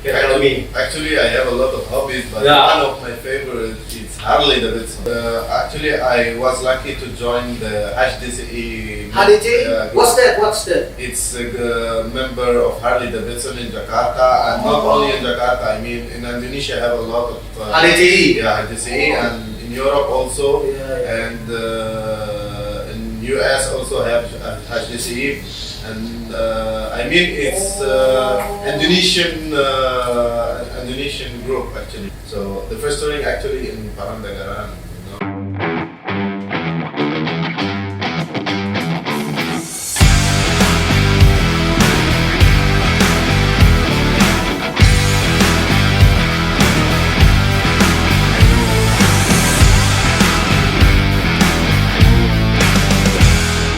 Can tell me. Actually, I have a lot of hobbies, but Yeah. one of my favorites is Harley Davidson. Actually, I was lucky to join the HDCI. HDCI? What's that? It's a member of Harley Davidson in Jakarta, and not only in Jakarta. I mean, in Indonesia, I have a lot of HDCI? Yeah, HDCI, and in Europe also, and in US also have HDCI. And I mean it's Indonesian group actually. So the first touring actually in Panggandaran.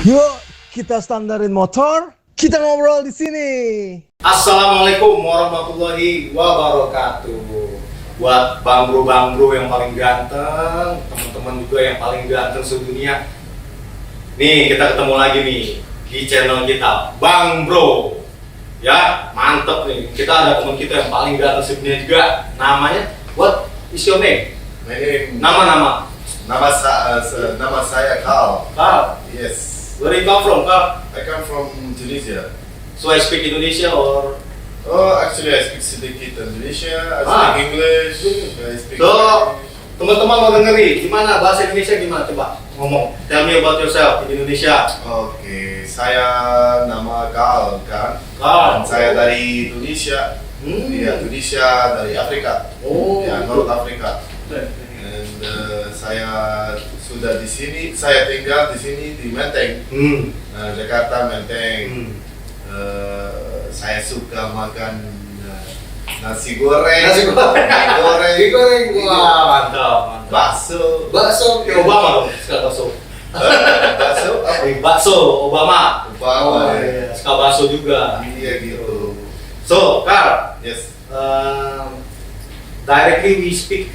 Yuk, kita standarin motor, kita ngobrol di sini. Assalamualaikum warahmatullahi wabarakatuh. Buat bang bro yang paling ganteng, teman-teman juga yang paling ganteng sedunia. Nih kita ketemu lagi nih di channel kita, Bang Bro. Ya, mantep nih. Kita ada teman kita yang paling ganteng sedunia juga. Namanya, what is your name? My name, Nama. nama saya Khal. Khal. Yes. Where you come from, Khal? I come from Tunisia. So I speak Indonesia or? Oh, actually I speak sedikit Indonesia. I speak English. I speak. So, teman-teman mau denger nih, gimana bahasa Indonesia gimana? Coba ngomong. Tell me about yourself in Indonesia. Oke, saya nama Khal kan. Khal. Dan saya dari Tunisia. Iya, Tunisia dari Afrika. Oh. Ya, North Afrika. And saya sudah di sini, saya tinggal di sini di Menteng, Jakarta Menteng. Saya suka makan nasi goreng, mie goreng, Wah, mantap. bakso, Obama dong, suka bakso. bakso, apa? Bakso, Obama. Obama, Iya. Suka bakso juga. Iya gitu. So, Khal, Yes. directly we speak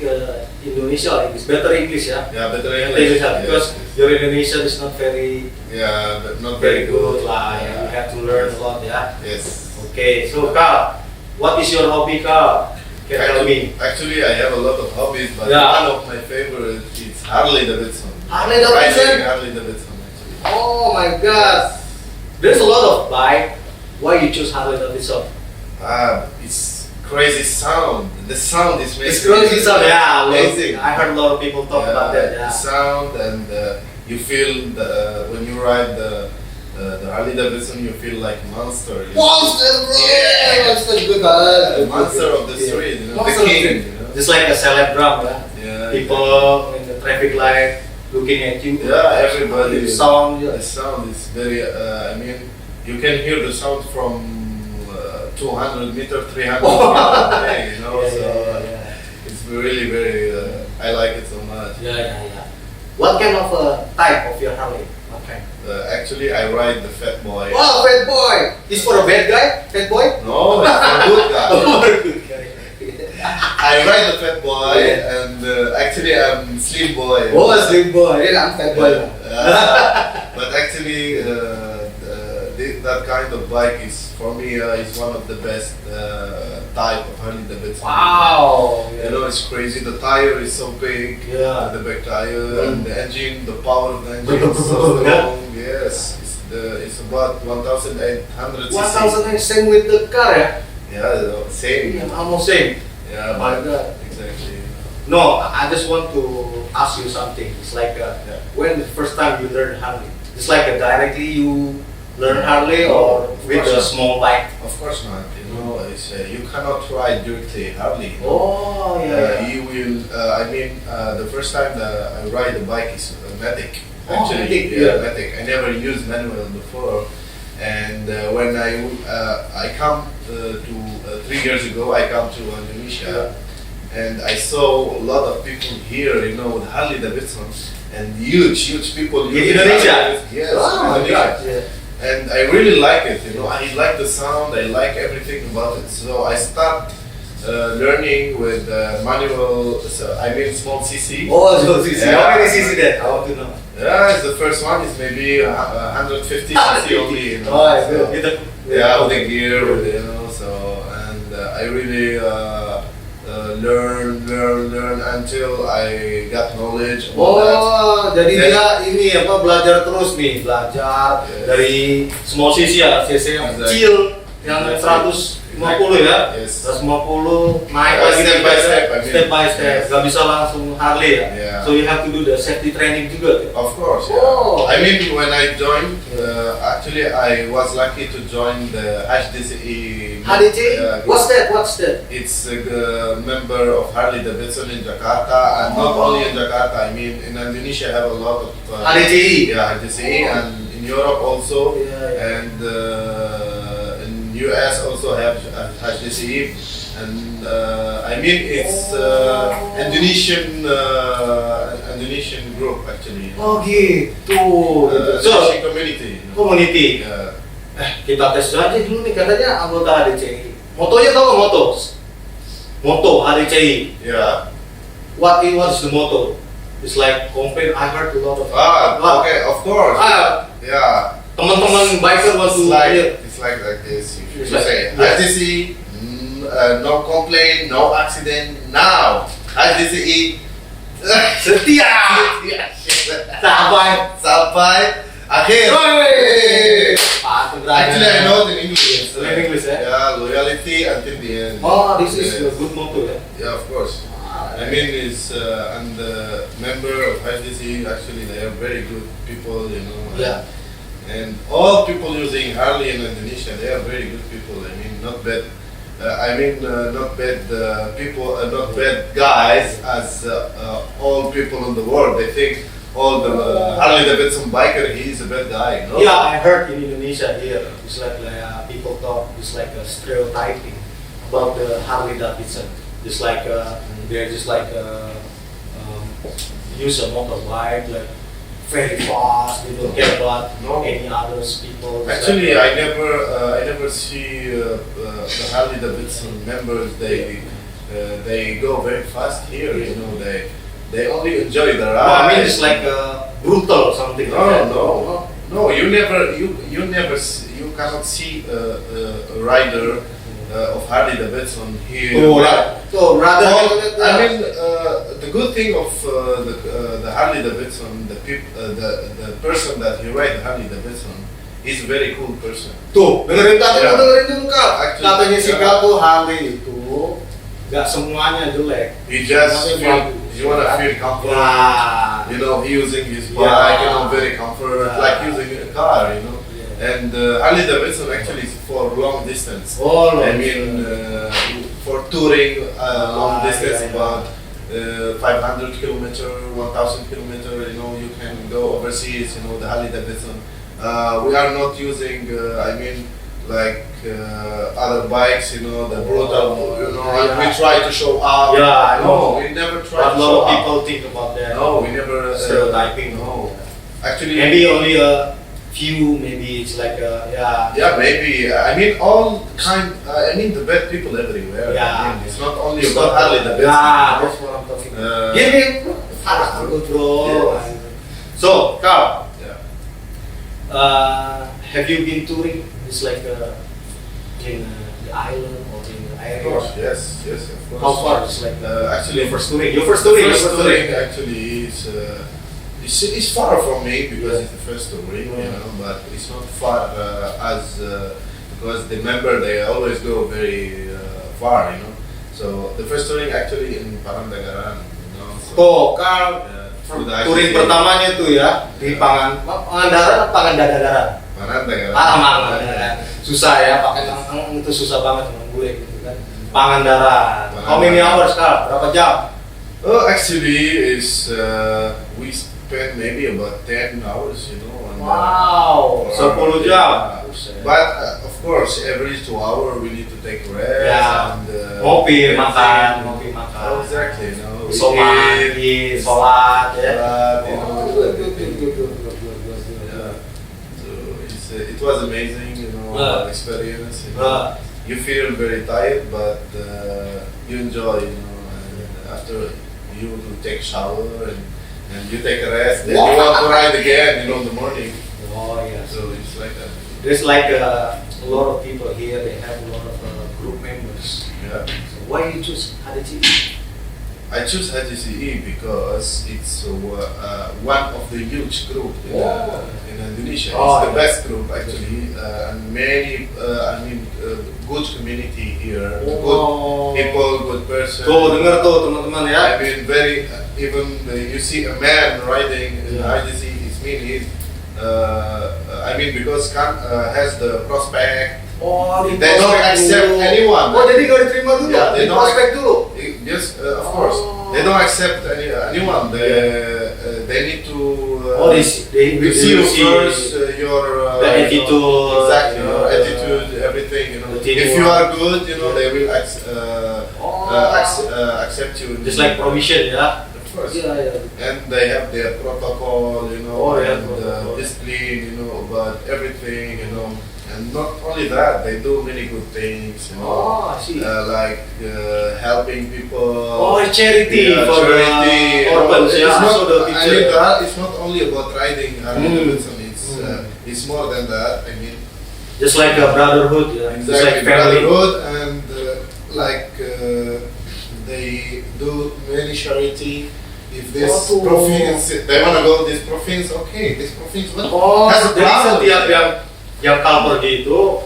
Indonesia or English. Better English ya. Yeah, better English English. ya, because your Indonesian is not very Yeah, but not very good. lah. Yeah. You have to learn a lot ya. Yes. Okay, so Khal, what is your hobby, Khal? Can tell me. Actually, I have a lot of hobbies, but Yeah. one of my favorites is Harley Davidson. Harley Davidson? Riding Harley Davidson actually. Oh my God, there's a lot of bike. Why you choose Harley Davidson? It's crazy sound. The sound is amazing. It's crazy sound. Yeah, amazing. I heard a lot of people talk about that. The Yeah. sound and you feel when you ride the Harley Davidson, you feel like monster. You know? Monster, bro! Yeah. Monster good banget. The monster of the street, you know, Monster the of the king. street. You know? Just like a celebgram, yeah. Yeah. People in the traffic light looking at you. Yeah, everybody. The sound. The sound is very. I mean, you can hear the sound from 200 meter, 300 meters away. You know, it's really very. I like it so much. Yeah. What kind of type of your Harley? What kind? Actually, I ride the Fat Boy. Oh, Fat Boy! Is for a bad guy? Fat Boy? No, it's a good guy. Good guy. I ride the Fat Boy, and actually I'm Slim Boy. Oh, Slim Boy. Yeah, I'm Fat Boy. But actually, that kind of bike is for me is one of the best type of Harley Davidson. Wow! You know, it's crazy. The tire is so big. Yeah. The back tire and the engine, the power of the engine is so strong. Yes, it's about 1,800 cc. 1,000 same with the car, yeah? Yeah, same. Almost same. Yeah, My God. exactly. No, I just want to ask you something. It's like when the first time you learn Harley, it's like directly you learn Harley or with a small bike? Of course not. You know, it's, you cannot ride directly Harley. Oh, yeah. You will. The first time that I ride a bike is Matic. Oh, Actually, Matic, Matic. I never used manual before, and when I come to 3 years ago, I come to Indonesia, and I saw a lot of people here, you know, with Harley Davidson, and huge people In using Indonesia? Harley. Yes, Oh my Indonesia. God. Yeah. And I really like it, you know, I like the sound, I like everything about it. So I start learning with manual, small CC. Oh, so CC. Yeah. How many CC that? I want to know. Yeah, it's the first one is maybe 150 cc only, you know. Oh, so, with the yeah, with the gear, with, you know, so, and I really learn until I got knowledge about that. Oh, jadi Then- dia ini apa belajar terus nih, belajar Yes. dari small CC ya, CC yang Exactly. kecil yang 150 ya, Yes. 150 naik lagi Step by step, I mean. step by step, Yes. gak bisa langsung Harley ya. Yeah. So you have to do the safety training juga. Ya? Of course, yeah. Oh. I mean, when I joined, actually I was lucky to join the HDCI. HDCI? Yeah, What's that? What's that? It's a member of Harley Davidson in Jakarta, and not only in Jakarta. I mean, in Indonesia have a lot of HDCI? Yeah, HDCI, and in Europe also, Yeah. and in US also have HDCI, and I mean it's Indonesian group actually. Oh gitu. So Indonesian community. You know. community. Yeah. Kita tes aja dulu nih katanya anggota HDCI. Motonya tau nggak moto? Moto HDCI. Yeah. What is the motto? It's like complain. I heard a lot of. Okay, of course. Yeah. Teman-teman biker want to hear. It's like this. You It's should like- say yeah. HDCI, no complaint, no accident. Now HDCI Setia. sampai akhir. Hey. Actually, I know it in English. In English, eh? Yeah, loyalty until the end. Oh, this is a Yes. good motto ya. Yeah, of course. I mean, it's and the member of HDC actually they are very good people, you know. Yeah. And all people using Harley in Indonesia, they are very good people. I mean, not bad. Not bad people, not bad guys as all people in the world. They think all the Harley Davidson biker, he is a bad guy. No? Yeah, I heard in Indonesia here, it's like people talk, it's like a stereotyping about the Harley Davidson. It's like they're just like use a motorbike like very fast. They don't care about No. any others people. It's Actually, like, I never see the Harley Davidson members. They go very fast here. You know, they only enjoy the no, ride. I mean it's like brutal or something. like that. No. You cannot see a rider of Harley Davidson here. So rather, I mean, the good thing of the Harley Davidson, the person that he ride Harley Davidson, he's a very cool person. tuh dengerin kata Yeah. dengerin dulu kak. Actually, Katanya si yeah. Kak tuh Harley itu nggak semuanya jelek. He just Maksudnya feel, bagus. you wanna feel comfort. Yeah. You know, he using his bike, Yeah. you know, very comfort, Yeah. like using a car, you know. Yeah. And Harley Davidson actually is for long distance. Oh, I long mean, distance. for touring long distance, yeah, yeah. about 500 kilometer, 1,000 kilometer, you know, you can go overseas, you know, the Harley Davidson. We are not using, like other bikes, you know, the brutal, you know, Yeah. we try to show up. Yeah, I know. No, we never try But a to lot show of up. people think about that. No, we never Stereotyping. No, actually, Maybe only a few. Maybe it's like yeah. yeah, maybe. I mean, the bad people everywhere. Yeah. I mean, it's not only It's about not- Harley Davidson. Yeah, that's what I'm talking about. Gini, parah lu bro. Yes. So, Kak, Yeah. have you been touring? It's like in the island or in the Of area. course, yes, of course. How far? It's like Actually, your first touring. Your first touring. First your first touring touring. actually is it's far from me because it's the first touring, you know, but it's not far because the member they always go very far, you know. So the first touring actually in Panggandaran, you know. So, Tuh, Kak, through the touring HDCI. pertamanya tuh ya di Pangandaran apa Panggandaran? Panggandaran. Pangandaran. Susah ya, pakai itu susah banget teman gue gitu kan. Pangandaran. How many hours Kak? Berapa jam? Oh, actually, is we spend maybe about 10 hours, you know. On Wow, 10 jam. But of course, every 2 hours we need to take rest. Ya, And, ngopi, everything. makan, ngopi, makan. Oh, exactly, you know. we Sholat, eat, sholat ya. you know, Good. yeah. So it was amazing, you know, Yeah. experience. You know. You feel very tired, but you enjoy, you know. And after you take shower and you take a rest, then you want to ride again, you know, in the morning. Oh iya. So it's like that. There's like a lot of people here. They have a lot of group members. Yeah. So why you choose HDCI? I choose HDCI because it's one of the huge group in Indonesia. Oh, It's the best group actually, and many good community here, good people, good person. Tuh dengar tuh teman-teman ya. I mean very even you see a man riding in Yeah. HDCI, it means I mean because has the prospect. Oh, They don't accept anyone. Oh, jadi nggak diterima dulu? Yeah, Di they don't prospek dulu? Yes, of course. They don't accept anyone. They need to they see you first. Your the attitude, exactly. Your attitude, everything. You know, the if teamwork. you are good, you know, they will accept you. Just like provision, ya? Of course. Yeah. And they have their protocol, you Oh, know, yeah, and protocol. discipline, you know, about everything, you know. And not only that, they do many good things, you know, Oh, I see. like helping people. Oh, charity Yeah, for charity, the orphans, it's yeah. not, So the I mean, teacher. that it's not only about riding Davidson. It's more than that. I mean, Just like a brotherhood, yeah. Just like exactly, family. brotherhood and they do many charity. If this Oh, province, they wanna go this province, okay, this province, what Oh, has a jadi problem? setiap yang cover gitu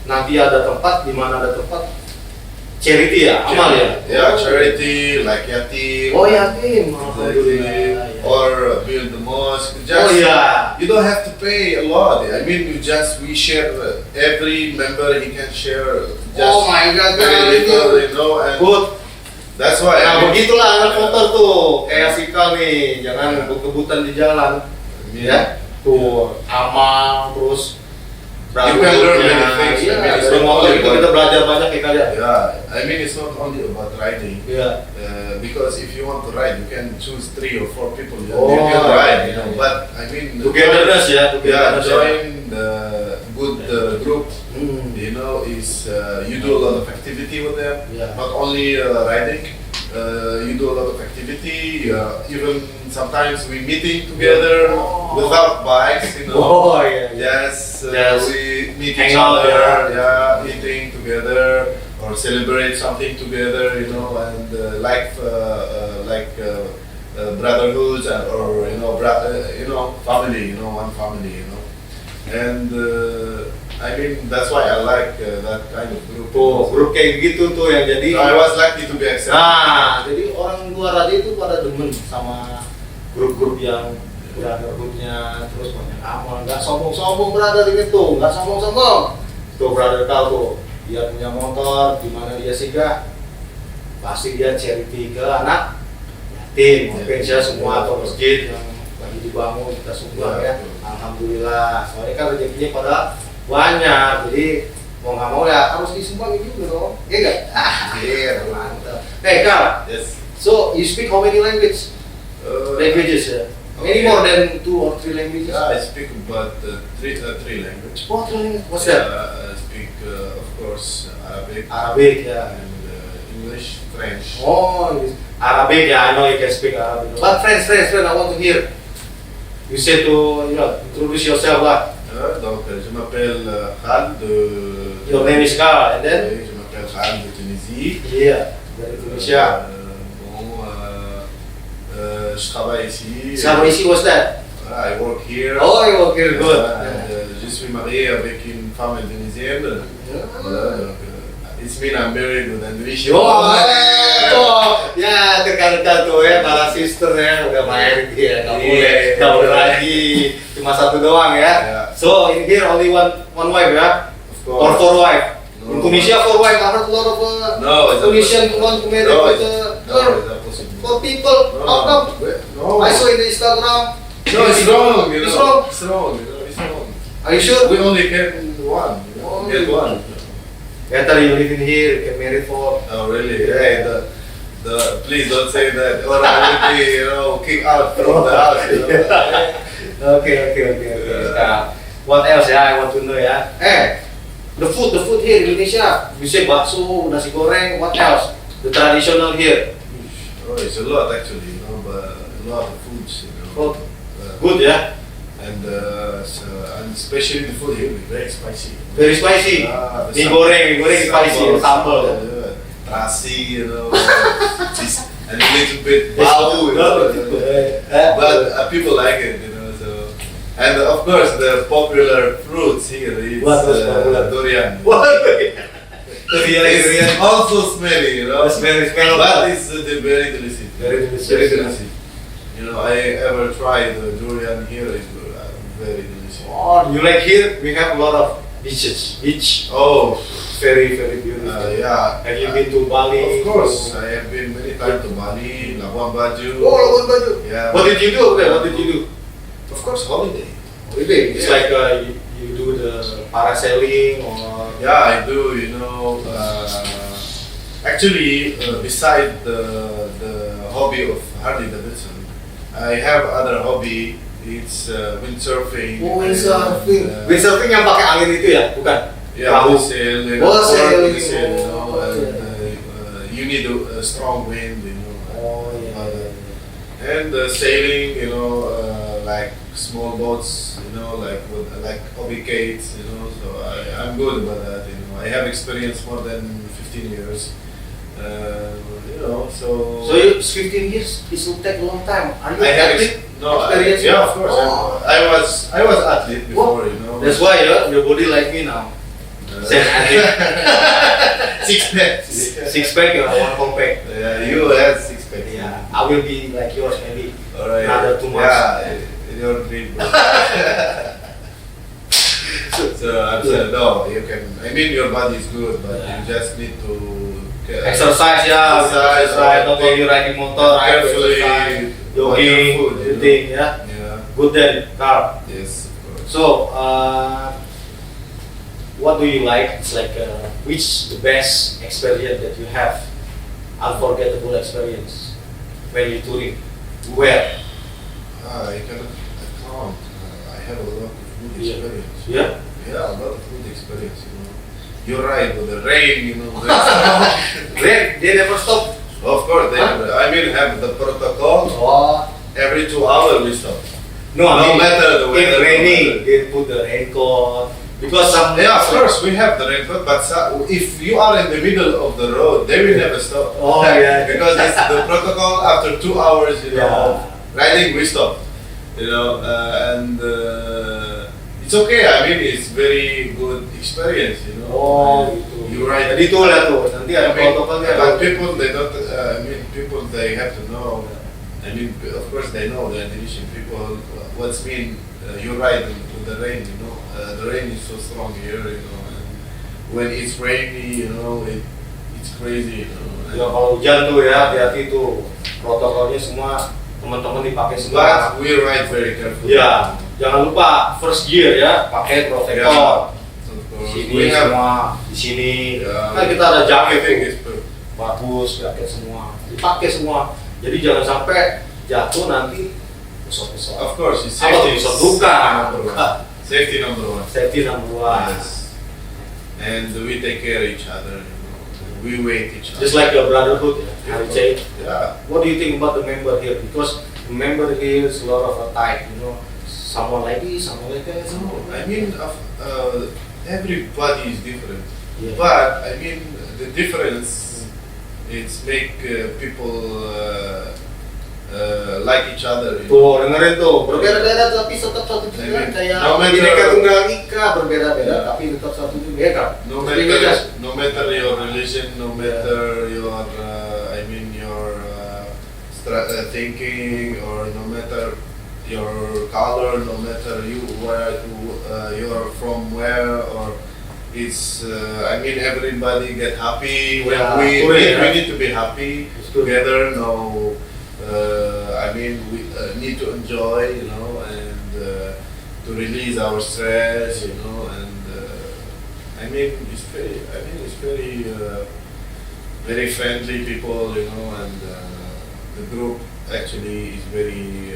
nanti ada tempat, di mana ada tempat charity ya, amal ya. Yeah, charity like yatim. Oh yatim, Exactly. alhamdulillah. Or build the mosque. Just, Oh yeah. You don't have to pay a lot. I mean, we share. Every member he can share. Just Oh my God, very little, you know. And Good. that's why. Nah I mean, begitulah anak motor tuh, kayak Sikal nih, jangan kebut-kebutan di jalan, ya. Tuh amal terus. You can learn many things. Iya, I mean, it's dari not motor only itu kita about, belajar banyak ya kalian. yeah, I mean it's not only about riding. Iya. Because if you want to ride, you can choose 3 or 4 people. You Oh, can ride, you yeah, know. yeah. But I mean, Togetherness ya, yeah, togetherness. join the good group. Hmm. You know, is you do a lot of activity with them. Yeah. Not only riding, you do a lot of activity. Even sometimes we meeting together Oh. without bikes. You know. Oh iya. Yes, Yes. we meet Hang each out other, there. yeah, eating together or celebrate something together, you know, and brotherhood or family, you know, one family, you know, and I mean that's why I like that kind of group. Tuh grup kayak gitu tuh yang jadi. So I was lucky to be accepted. Nah, jadi orang luar aja itu pada demen sama grup-grup yang brotherhoodnya, terus banyak amal, nggak sombong-sombong brother ini tuh, nggak sombong-sombong. Tuh brother Khal tuh, dia punya motor, di mana dia singgah, pasti dia charity ke anak yatim, mungkin saya semua atau masjid yang lagi dibangun kita sumbang ya. Alhamdulillah, soalnya kan rezekinya pada banyak, jadi mau nggak mau ya harus disumbangin juga dong, iya nggak? Iya, mantap. Hey Khal, Yes. so you speak how many languages? Languages ya? Any more than 2 or 3 languages? Yeah, I speak about three languages. Oh, 3 languages. What's that? I speak, of course, Arabic. Arabic ya. And English, French. Oh, Arabic ya. I know you can speak Arabic. But French, I want to hear. You say to, introduce yourself lah. Donc, je m'appelle Khal de. Your name is Khal, and then? Oui, je m'appelle Khal de Tunisie. Iya, dari Indonesia. Je travaille ici. Sama isi, what's that? I work here. Oh, you work here, good. Je suis marié avec une femme indonésienne. Voilà, donc, it's mean I'm married with Indonesia. Ya dekat-dekat tuh ya, para sister ya, udah main dia, nggak Iya. boleh lagi, cuma satu doang ya. Yeah. So in here only one wife ya, Of or course. 4 wife. No. Indonesia 4 wife, I heard a lot of No, it's Indonesian want to marry No, with it's girl, not possible. 4 people. How come? No. I saw in the Instagram. No, it's wrong. You know. It's wrong. It's wrong. You know, it's wrong. Are you sure? We only can one. You know, get one. Better you live in here, you get married for. Oh really? Hey, please don't say that. Or I will be, kicked out from the house. You know? Okay. What else ya? I want to know ya. The food here in Indonesia. You say bakso, nasi goreng. What else? The traditional here. Oh, it's a lot actually. You know, but a lot of foods. You know. Oh, good ya. and especially the food here is very spicy. Very spicy. The Mie goreng spicy, sambal. Terasi, you know, and a little bit bau, you know, but people like it, you know. So, and of course the popular fruits here is durian. It's also smelly, you know. But it's very delicious. Very delicious. Very delicious. You know, I ever tried the durian here. It's very delicious. Oh, you like here? We have a lot of beaches. Beach. Oh, Very beautiful. yeah. Have you been to Bali? Of course, I have been many times to Bali, Labuan Bajo. Oh, Labuan Bajo. Yeah. What did you do? Okay, what did you do? Of course, holiday. Holiday. It's Yeah. like you do the parasailing or. Yeah, I do. You know, actually, beside the hobby of Harley Davidson, I have other hobby. It's windsurfing. Oh, windsurfing. Windsurfing yang pakai angin itu ya, bukan? Yeah, Perahu. sail, you Oh, know, sailing. sail, you know, Oh, and yeah. you need a strong wind, you know. Oh, yeah. And sailing, you know, like small boats, you know, like obligates, you know. So I'm good about that, you know. I have experience more than 15 years, you know. So So it's 15 years. It will take a long time. Are you I have athlete? experience. Yeah, of course. Oh. I was athlete before, you know. That's why your body like me now. Same athlete. Six pack. Six pack or one compact. Yeah, you have six pack. Yeah, I will be like yours maybe. Alright. Another 2 months. Yeah, in your dream. So I'm saying no, you can. I mean, your body is good, but Yeah. you just need to Exercise ya, Exercise, right? Not only riding motor, right? carefully, Exercise, watch jogging, your food, you know. eating, yeah. Yeah. Good then, Carl. Yes. Of course. So, what do you like? It's like which the best experience that you have, unforgettable experience when you touring? Where? I cannot count. I have a lot of good Yeah. experience. Yeah. Yeah, a lot of good experience. You know. You're right with the rain. You know. They never stop. Of course, they. Huh? I mean, have the protocol. Oh. Every 2 hours we stop. No, I No mean, matter the if weather, no raining, matter. they put the raincoat because some. Yeah, of course we have the raincoat, but if you are in the middle of the road, they will never stop. Oh, yeah. Because it's the protocol. After 2 hours, you know, Yeah. riding, we stop. You know, and it's okay. I mean, it's very good experience. You know. Oh, And gitu. you ride. Jadi itu lah tuh. Nanti ada I mean, protokolnya. but people they don't. I mean, people they have to know. I mean, of course they know the Indonesian people. What's mean? You ride with the rain. You know, the rain is so strong here. You know, and when it's rainy, you know, it's crazy. You know. Ya kalau hujan tuh ya hati-hati tuh protokolnya semua teman-teman dipakai semua. But we ride very carefully. Ya, jangan lupa first gear ya pakai protektor. Yeah. Of Di course. sini We have. semua, di sini. Yeah, Kan kita ada jaket everything tuh. is perfect. Bagus, jaket semua, dipakai semua. Jadi jangan sampai jatuh nanti pesot-pesot. Of course, it's Apa tuh safety. pesot? Bukan. Safety number one. Safety number one. Yes. And we take care of each other. You know. We wait each other. Just like your brotherhood, I would say. Yeah. What do you think about the member here? Because the member here is a lot of a type, you know, someone like this, someone like that. No, I mean, everybody is different. Yeah. But I mean, the difference it's make people like each other. You know. Tuh dengerin tuh, berbeda-beda tapi tetap satu I tujuan. mean, Kayak no matter- Bineka Tunggal Ika berbeda-beda Yeah. tapi tetap satu tujuan, ya kan? No Tapi beda. matter your religion, no matter your, I mean your thinking, or no matter your color, no matter you where you're from, where, or it's. I mean everybody get happy when Yeah, we correct, we yeah. need to be happy It's good. together. No, I mean we need to enjoy, you know, and to release our stress, you know, and I mean it's very, very friendly people, you know, and the group actually is very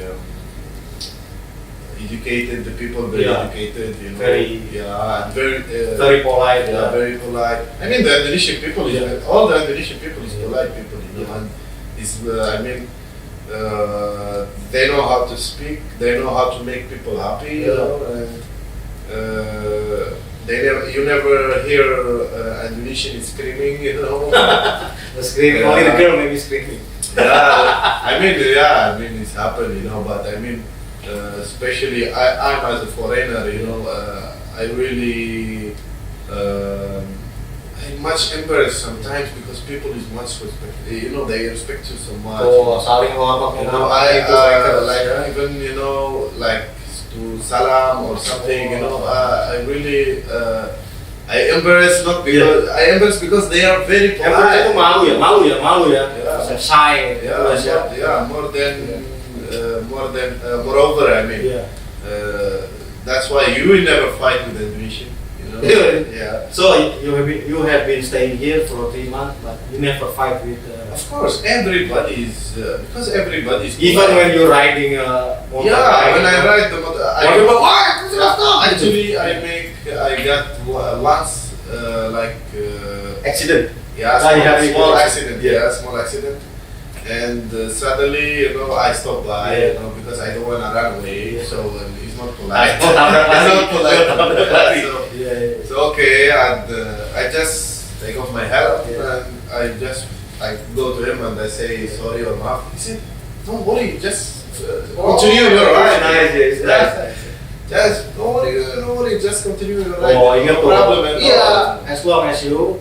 educated. The people very Yeah. educated, you know. Very- yeah, and very Very polite. yeah, very polite. I mean, the Indonesian people is Yeah. all the Indonesian people is Yeah. polite people, you know, Yeah. and it's I mean, They know how to speak. They know how to make people happy. You know, and you never hear Indonesian screaming. You know, The screaming, only the girl maybe screaming. I mean, it's happened. You know, but I mean, especially I'm as a foreigner. You know, I really. I'm much embarrassed sometimes because people is much respect. You know, they respect you so much. Oh, saling hormat, You know, like even you know, like to salam or something. You know, I really I embarrass not because I embarrass because they are very Emang itu polite. malu ya. Yeah. Shy. Moreover, I mean, Yeah. that's why you will never fight with Indonesian. You know. Really? Yeah. So you have been staying here for 3 months, but you never fight with. Of course, everybody is because everybody is. Even polite. when you're riding motorbike. Yeah, when I ride the motor, Actually, I got once accident. yeah, Ah, you have small a- accident. yeah. Yeah, small accident. And suddenly, you know, I stopped by, Yeah. you know, because I don't want to run away. Yeah. So it's not polite. Oh, tabrak lari. It's not polite. Tabrak lari. So, Yeah. so okay, and I just take off my helmet Yeah. and I go to him and I say sorry or maaf. He said, don't worry, just continue your ride. It's nice. Just don't worry, just continue your ride. Oh, ingat no tuh. problem at all. Yeah, as long as you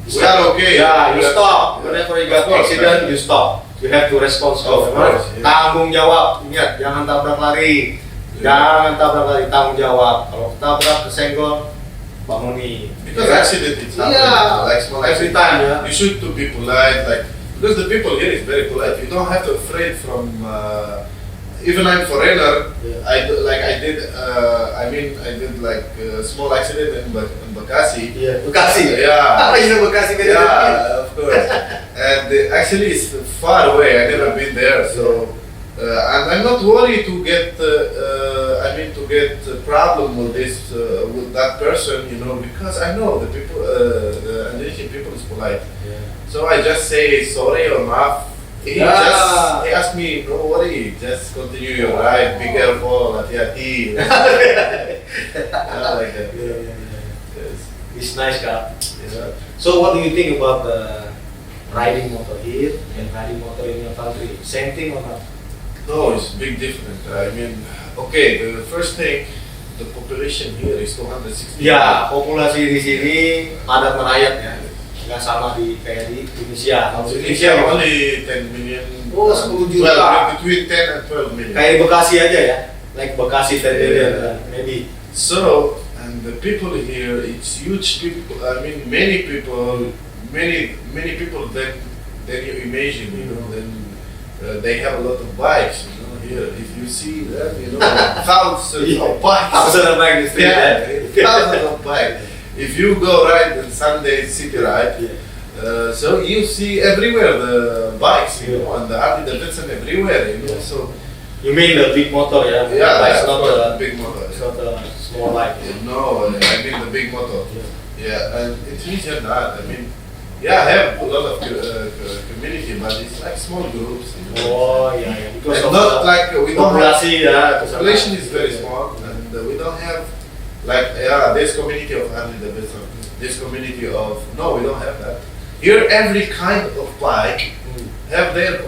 We are okay. Yeah, you Yeah. stop. Yeah. Whenever you Of got course, accident, right. you stop. You have to respond. Of course, yeah. Tanggung jawab. Ingat, jangan tabrak lari. Yeah. Jangan tabrak lari, tanggung jawab. Kalau tabrak kesenggol, banguni. Because Yeah. accident is happening. Yeah, Like small every accident. time, yeah. You should to be polite, like because the people here is very polite. You don't have to afraid from. Even I'm foreigner. Yeah. I did like small accident in Bekasi. Iya, Bekasi. Yeah. Apa itu Bekasi kan? Yeah, of course. And actually, it's far away. I never been there, so and I'm not worried to get. To get a problem with this with that person, you know, because I know the people, the Indonesian people is polite. So I just say sorry or maaf. He asked me, don't worry, just continue your ride. Be careful, hati-hati. Yeah, like that. Yes. It's nice car. Yeah. So what do you think about riding motor here and riding motor in your country? Same thing or not? No, it's big different. I mean, okay, the first thing, the population here is 260. Ya, populasi di sini padat merayap ya. Nggak sama kayak di Indonesia. Kalau di Indonesia Indonesia only 10 million. Oh, 10 juta. 12, between 10 and 12 million. kayak di Bekasi aja ya. Like Bekasi 10 million, Yeah. maybe. So, and the people here, it's huge people. I mean, many people than you imagine. You know, then they have a lot of bikes. You know, here if you see them, you know, thousands of bikes. Thousands of bikes in the street, Yeah, thousands of bikes. If you go ride on Sunday city ride, so you see everywhere the bikes, you know, and the Harley Davidson everywhere, you know. So You mean the big motor ya? yeah, Like, it's of not course, a big motor. it's not a small bike. No, I mean the big motor. Yeah. Yeah, and in Tunisia not. I mean, yeah, I have a lot of community, but it's like small groups. You know. Oh iya ya. Because And of not like we don't have. populasi ya. Population is very small, and we don't have like this community of Harley Davidson, this community of we don't have that. Here, every kind of bike have their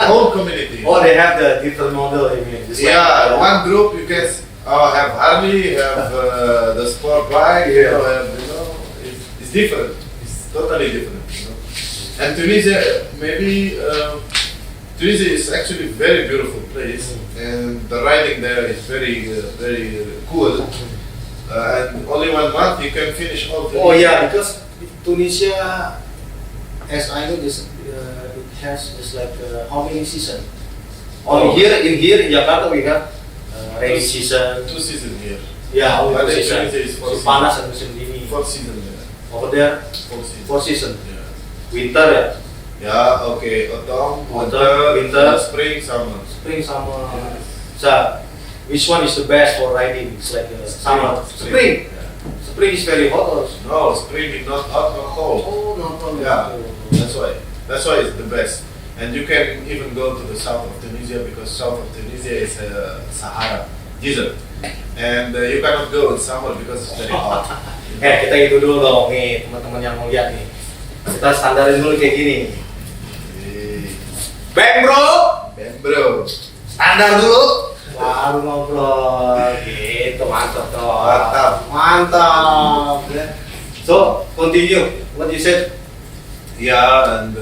own community. Oh, they have the different model. I mean, just Yeah, like, one group you can have Harley, have the sport bike, Yeah. it's different. It's totally different. You know? And Tunisia, maybe Tunisia is actually a very beautiful place, and the riding there is very cool. And only 1 month you can finish all. Oh yeah, because Tunisia, as I know, it has just like how many seasons? Oh. Here in Jakarta we have rainy season. 2 seasons here. Yeah, only But 2 in season. Tunisia it's 4 Musim seasons. panas dan musim dingin. 4 seasons there. Over there 4 seasons. 4 season. Yeah. Winter ya, Yeah, okay. Autumn, Winter, spring, summer. spring sama. So, which one is the best for riding? It's like summer, spring. Yeah. Spring is very hot. Or? No, spring is not hot, not cold. Oh no problem. Yeah, that's why. That's why it's the best. And you can even go to the south of Tunisia because south of Tunisia is a Sahara desert, and you cannot go in summer because it's very hot. Kita itu dulu dong nih teman-teman yang mau lihat nih. Kita standarin dulu kayak gini. Bang bro, standar dulu. Baru ngobrol, gitu mantap toh. Mantap. So continue what you said. Yeah, and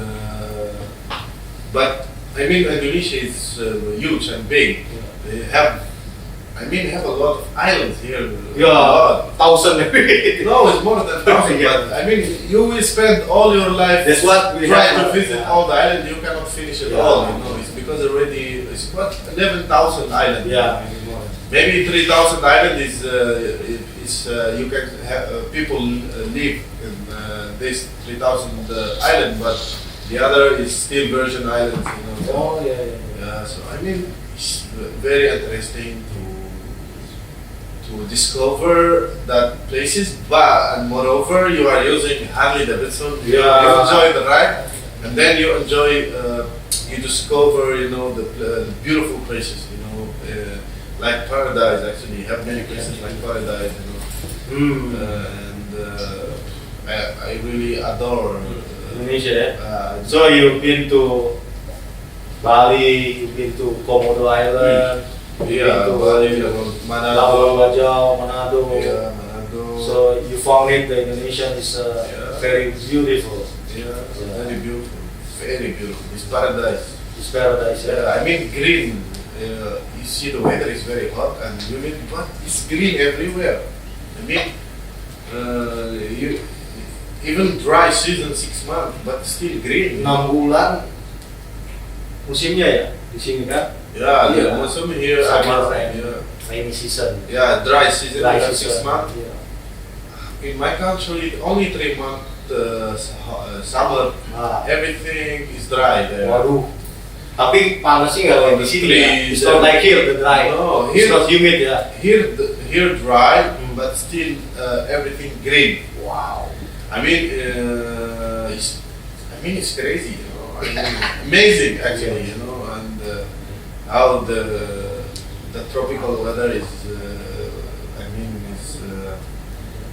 but I mean Indonesia is huge and big. They have a lot of islands here. Yeah, 1,000 maybe. No, it's more than 1,000. But I mean, you will spend all your life That's what we trying have. to visit all the islands. You cannot finish it all. You know, it's because already it's what 11,000 islands. Yeah. Maybe 3,000 islands is you can have people live in this 3,000 island, but the other is still Virgin Islands. You know. So, Oh yeah. yeah. So I mean, it's very interesting to discover that places, but and moreover you are using Harley Davidson. You enjoy the ride, and then you enjoy you discover the beautiful places. Like paradise. Actually, you have many places like paradise. And I really adore Indonesia. So you've been to Bali, you've been to Komodo Island. Yeah, Bali, Manado. Labuan Bajo, Manado. Yeah, Manado. So you found it, the Indonesian is very beautiful. Yeah, very beautiful. Very beautiful. It's paradise. It's paradise. I mean green. You see the weather is very hot and humid, but it's green everywhere. I mean, even dry season 6 months, but still green. 6 bulan musimnya ya di sini kan? Yeah, musim here. Summer, rainy season. Yeah, dry season. Dry 6 season. months. Yeah. In my country, only 3 months summer. Everything is dry there. Waduh. Tapi panasnya nggak kayak di sini ya. It's not like here the dry. No, It's not humid ya. Here dry, but still everything green. Wow. I mean, it's crazy. Amazing actually. And how the tropical weather is.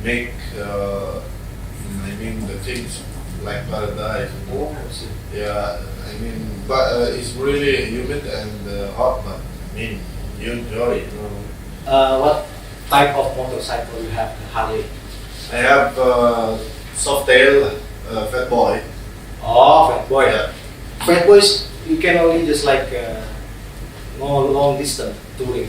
Make the things like paradise. Oh, I see. Yeah, but it's really humid and hot, but you enjoy it. What type of motorcycle you have? Harley. I have soft tail, fat boy. Oh, fat boy. Yeah. Fat boys, you can only just like go long distance touring.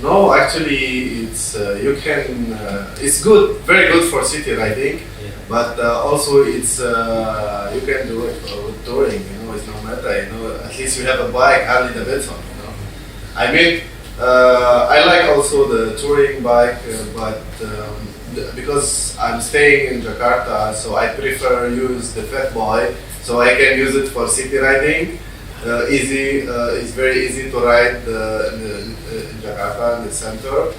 No, actually, it's you can. It's good, very good for city riding. Yeah. But also it's you can do it for touring. It's no matter. At least you have a bike, Harley Davidson. I like also the touring bike, but because I'm staying in Jakarta, so I prefer use the Fat Boy, so I can use it for city riding. It's very easy to ride in Jakarta in the center,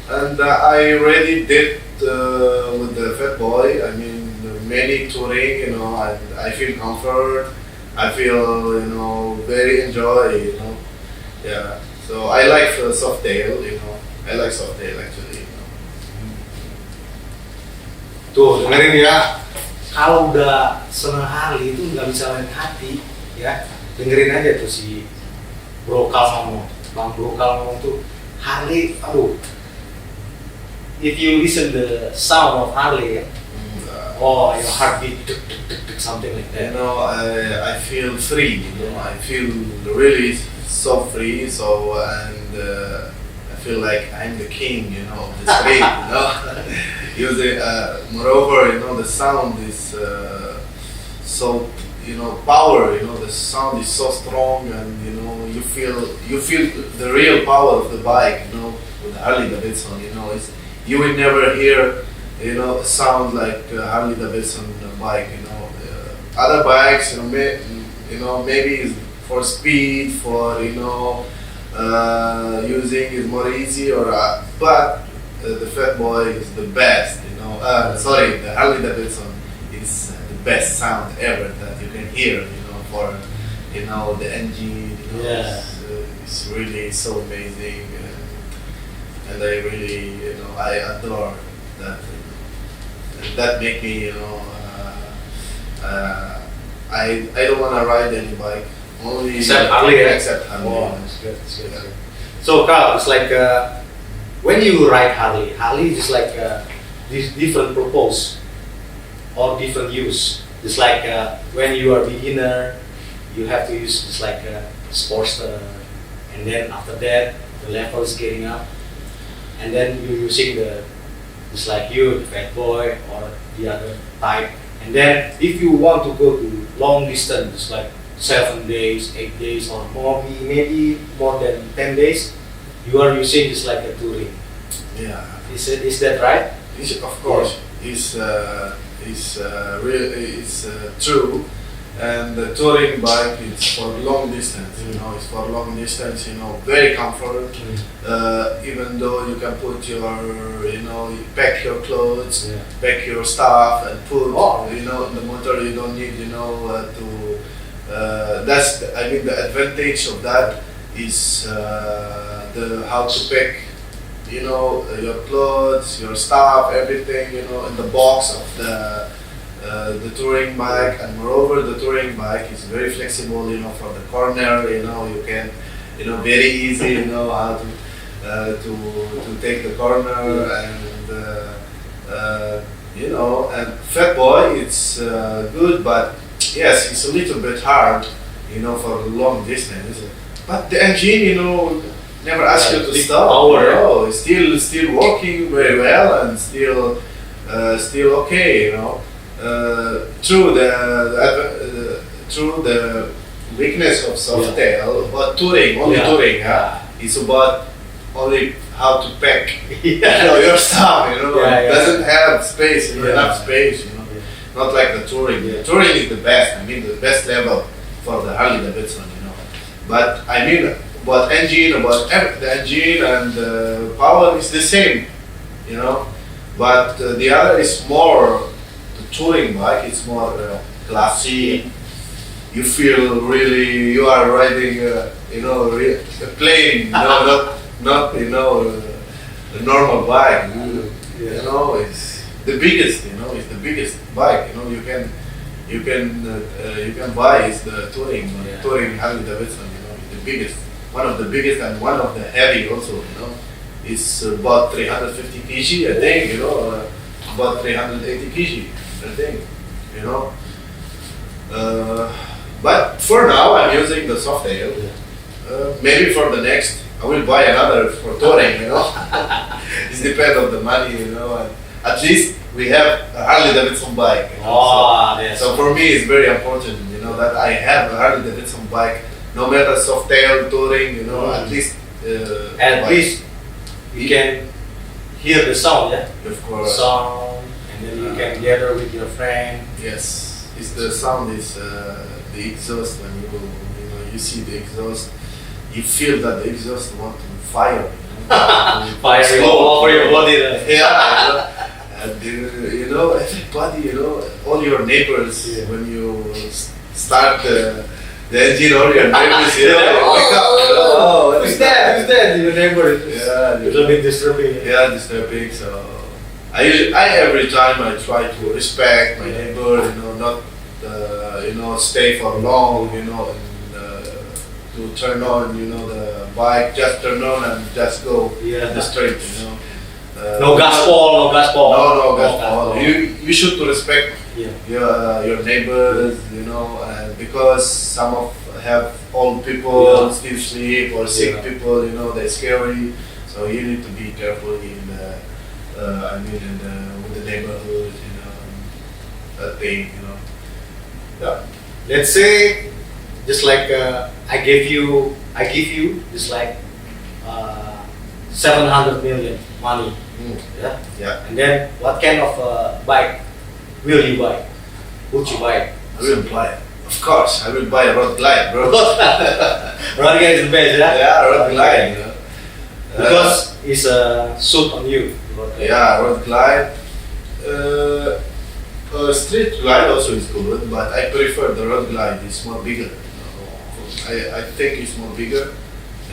and I already did with the Fat Boy. Many touring. I feel comfort. I feel very enjoy. Yeah. So I like soft tail. I like soft tail actually. Tuh dengerin ya. Kalau udah seneng Harley itu nggak bisa lain hati ya. Dengerin aja tuh si Bro Khal ngomong, Bang Bro Khal ngomong tuh Harley. Aduh. If you listen the sound of Harley, oh your heartbeat, something like that. I feel free. I feel really so free. So and I feel like I'm the king. Of the street. Usually, moreover, the sound is so power. The sound is so strong, and you feel the real power of the bike. With Harley Davidson, you will never hear a sound like Harley Davidson bike. Other bikes, maybe for speed, for using is more easy, but the Fat Boy is the best. The Harley Davidson is the best sound ever that you can hear. for, the engine. It's really so amazing, and I really, I adore that. And that make me, I don't want to ride any bike. Only Except Harley, right? Except Harley. Oh, that's good. That's good. Yeah. So Carl, it's like when you ride Harley is like this different purpose or different use. It's like when you are beginner, you have to use it's like a Sportster, and then after that the level is getting up, and then you're using it's like the fat boy or the other type, and then if you want to go to long distance, it's like 7 days, 8 days, or maybe more than 10 days, you are using just like a touring. Yeah. Is that right? Of course, it's true. And the touring bike is for long distance. It's for long distance. Very comfort. Even though you can put your, you pack your clothes, pack your stuff, and put, in the motor. You don't need, to. That's the advantage of that is how to pack, your clothes, your stuff, everything, in the box of the touring bike. And moreover, the touring bike is very flexible, for the corner. You can, very easy, how to take the corner, and Fat Boy, it's good, but yes, it's a little bit hard, for the long distance. But the engine, never ask you to stop. Power. It's still working very well and still okay. Through the weakness of Softail, but touring, touring, it's about only how to pack, your stuff. It doesn't have space, enough space. Not like the touring. The touring is the best. The best level for the Harley Davidson. But about the engine and the power is the same. But the other is more. Touring bike, it's more classy. You feel really you are riding, a plane, not a normal bike. It's the biggest, it's the biggest bike. You can buy is the touring Harley Davidson. The biggest, one of the biggest and one of the heavy also. It's about 350 kg, I think. About 380 kg. I think, but for now I'm using the Softail. Maybe for the next I will buy another for touring. It depends on the money. And at least we have a Harley Davidson bike. So for me it's very important. That I have a Harley Davidson bike, no matter Softail, touring. At least. At least you can hear the sound. Of course. Sound. And then you can gather with your friend. Yes, it's the sound is the exhaust. When you see the exhaust, you feel that the exhaust want to fire. Fire all over your body. And everybody, all your neighbors, when you start the engine, all your neighbors, wake up. Who's that? Your neighbor. A little bit disturbing. Disturbing. So. I every time I try to respect my neighbor, not stay for long, and to turn on, the bike, just turn on and just go the straight, No gas ball. No gas ball. You should to respect your neighbors, because some have old people still sleep or sick people, they're scary, so you need to be careful with the neighborhood, that thing, Let's say, just like I give you just like 700 million money. And then what kind of bike will you buy? Would you buy? I will buy. Of course, I will buy a Road Glide, bro. Road Glide is the best, Road Glide. Because it's a suit on you. Road Glide. Street glide also is good, but I prefer the road glide. It's more bigger. I think it's more bigger,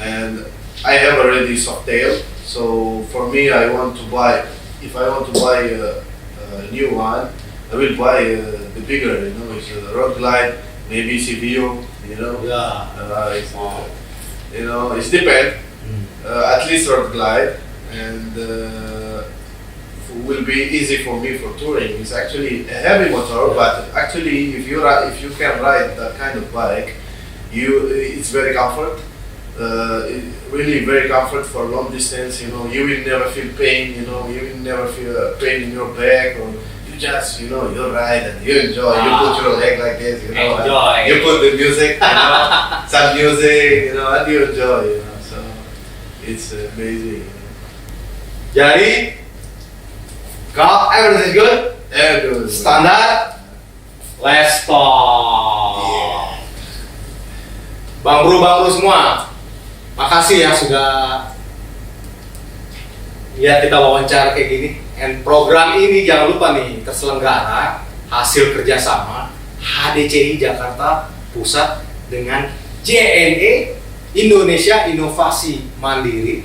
and I have already soft tail. So for me, I want to buy. If I want to buy a new one, I will buy the bigger. You know, it's a road glide, maybe CVO. You know, you know, it's depend. At least road glide, and will be easy for me for touring. It's actually a heavy motor, but actually, if you can ride that kind of bike, it's very comfort. Really very comfort for long distance. You know, you will never feel pain. You know, you will never feel pain in your back, or you just you ride and you enjoy. You put your leg like this. You know, Enjoy. You put the music. You know, some music. You know, and you enjoy. You know, so it's amazing. Jadi, kalau everything is good, Good. standar, let's talk. Yeah. Bang Bro semua, makasih ya sudah kita wawancara kayak gini. And program ini jangan lupa nih terselenggara hasil kerjasama HDCI Jakarta Pusat dengan JNE Indonesia Inovasi Mandiri.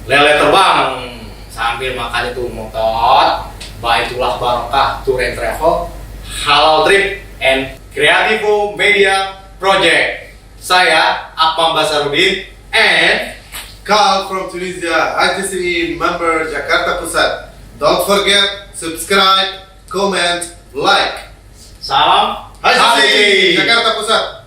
Lele terbang sambil makan itu motor, baitulah barokah tour and travel, halal trip and Creativo Media Project. Saya Akmal Basarudin and Khal from Tunisia, HDCI member Jakarta Pusat. Don't forget, subscribe, comment, like. salam HDCI Jakarta Pusat.